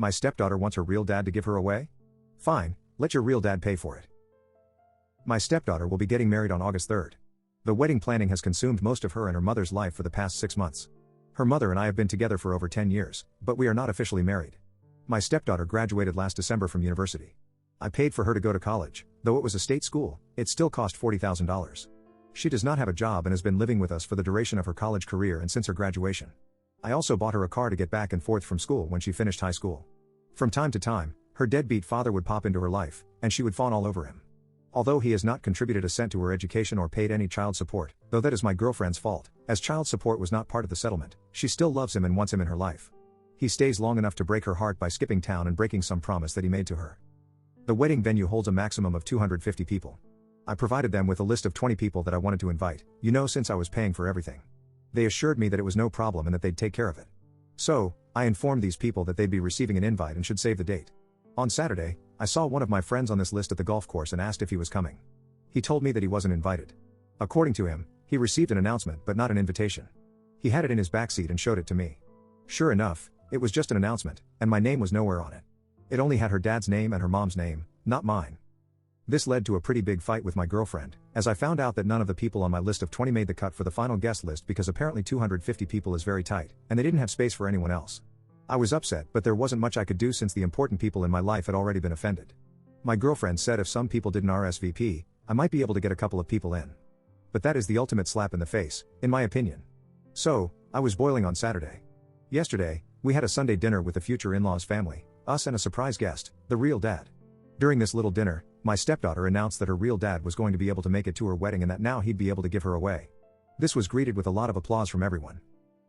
My stepdaughter wants her real dad to give her away? Fine, let your real dad pay for it. My stepdaughter will be getting married on August 3rd. The wedding planning has consumed most of her and her mother's life for the past 6 months. Her mother and I have been together for over 10 years, but we are not officially married. My stepdaughter graduated last December from university. I paid for her to go to college, though it was a state school, it still cost $40,000. She does not have a job and has been living with us for the duration of her college career and since her graduation. I also bought her a car to get back and forth from school when she finished high school. From time to time, her deadbeat father would pop into her life, and she would fawn all over him. Although he has not contributed a cent to her education or paid any child support, though that is my girlfriend's fault, as child support was not part of the settlement, she still loves him and wants him in her life. He stays long enough to break her heart by skipping town and breaking some promise that he made to her. The wedding venue holds a maximum of 250 people. I provided them with a list of 20 people that I wanted to invite, since I was paying for everything. They assured me that it was no problem and that they'd take care of it. So, I informed these people that they'd be receiving an invite and should save the date. On Saturday, I saw one of my friends on this list at the golf course and asked if he was coming. He told me that he wasn't invited. According to him, he received an announcement but not an invitation. He had it in his backseat and showed it to me. Sure enough, it was just an announcement, and my name was nowhere on it. It only had her dad's name and her mom's name, not mine. This led to a pretty big fight with my girlfriend, as I found out that none of the people on my list of 20 made the cut for the final guest list because apparently 250 people is very tight, and they didn't have space for anyone else. I was upset, but there wasn't much I could do since the important people in my life had already been offended. My girlfriend said if some people didn't RSVP, I might be able to get a couple of people in. But that is the ultimate slap in the face, in my opinion. So, I was boiling on Saturday. Yesterday, we had a Sunday dinner with the future in-laws family, us and a surprise guest, the real dad. During this little dinner, my stepdaughter announced that her real dad was going to be able to make it to her wedding and that now he'd be able to give her away. This was greeted with a lot of applause from everyone.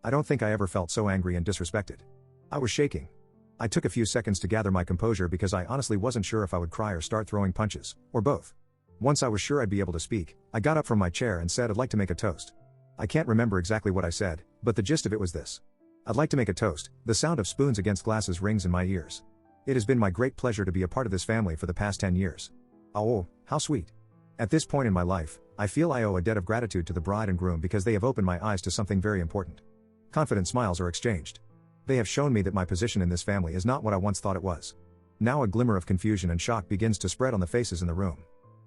I don't think I ever felt so angry and disrespected. I was shaking. I took a few seconds to gather my composure because I honestly wasn't sure if I would cry or start throwing punches, or both. Once I was sure I'd be able to speak, I got up from my chair and said I'd like to make a toast. I can't remember exactly what I said, but the gist of it was this. I'd like to make a toast. The sound of spoons against glasses rings in my ears. It has been my great pleasure to be a part of this family for the past 10 years. Oh, how sweet. At this point in my life, I feel I owe a debt of gratitude to the bride and groom because they have opened my eyes to something very important. Confident smiles are exchanged. They have shown me that my position in this family is not what I once thought it was. Now a glimmer of confusion and shock begins to spread on the faces in the room.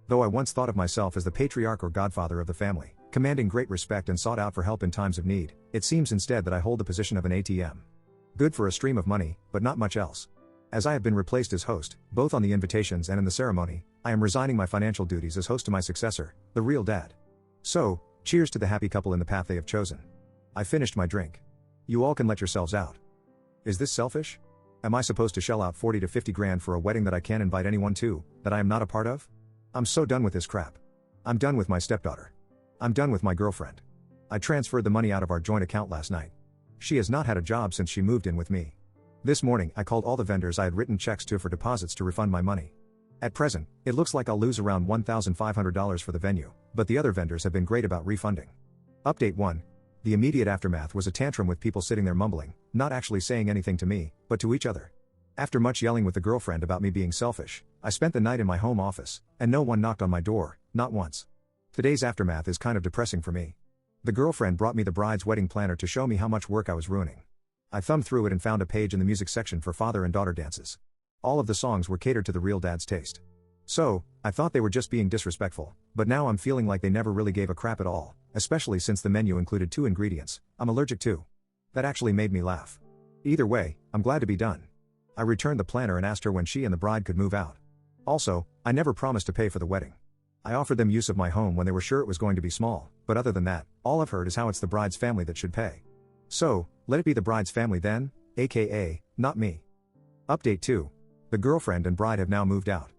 Though I once thought of myself as the patriarch or godfather of the family, commanding great respect and sought out for help in times of need, it seems instead that I hold the position of an ATM. Good for a stream of money, but not much else. As I have been replaced as host, both on the invitations and in the ceremony, I am resigning my financial duties as host to my successor, the real dad. So, cheers to the happy couple in the path they have chosen. I finished my drink. You all can let yourselves out. Is this selfish? Am I supposed to shell out 40 to 50 grand for a wedding that I can't invite anyone to, that I am not a part of? I'm so done with this crap. I'm done with my stepdaughter. I'm done with my girlfriend. I transferred the money out of our joint account last night. She has not had a job since she moved in with me. This morning I called all the vendors I had written checks to for deposits to refund my money. At present, it looks like I'll lose around $1,500 for the venue, but the other vendors have been great about refunding. Update 1. The immediate aftermath was a tantrum with people sitting there mumbling, not actually saying anything to me, but to each other. After much yelling with the girlfriend about me being selfish, I spent the night in my home office, and no one knocked on my door, not once. Today's aftermath is kind of depressing for me. The girlfriend brought me the bride's wedding planner to show me how much work I was ruining. I thumbed through it and found a page in the music section for father and daughter dances. All of the songs were catered to the real dad's taste. So, I thought they were just being disrespectful, but now I'm feeling like they never really gave a crap at all, especially since the menu included 2 ingredients I'm allergic to. That actually made me laugh. Either way, I'm glad to be done. I returned the planner and asked her when she and the bride could move out. Also, I never promised to pay for the wedding. I offered them use of my home when they were sure it was going to be small, but other than that, all I've heard is how it's the bride's family that should pay. So, let it be the bride's family then, aka, not me. Update 2. The girlfriend and bride have now moved out.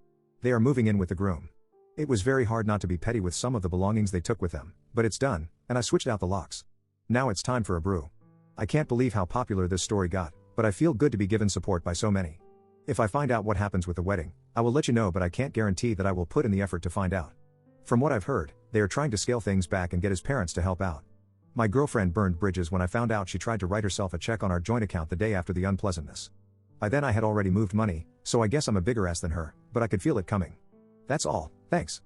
They are moving in with the groom. It was very hard not to be petty with some of the belongings they took with them, but it's done, and I switched out the locks. Now it's time for a brew. I can't believe how popular this story got, but I feel good to be given support by so many. If I find out what happens with the wedding, I will let you know, but I can't guarantee that I will put in the effort to find out. From what I've heard, they are trying to scale things back and get his parents to help out. My girlfriend burned bridges when I found out she tried to write herself a check on our joint account the day after the unpleasantness. By then I had already moved money, so I guess I'm a bigger ass than her, but I could feel it coming. That's all, thanks.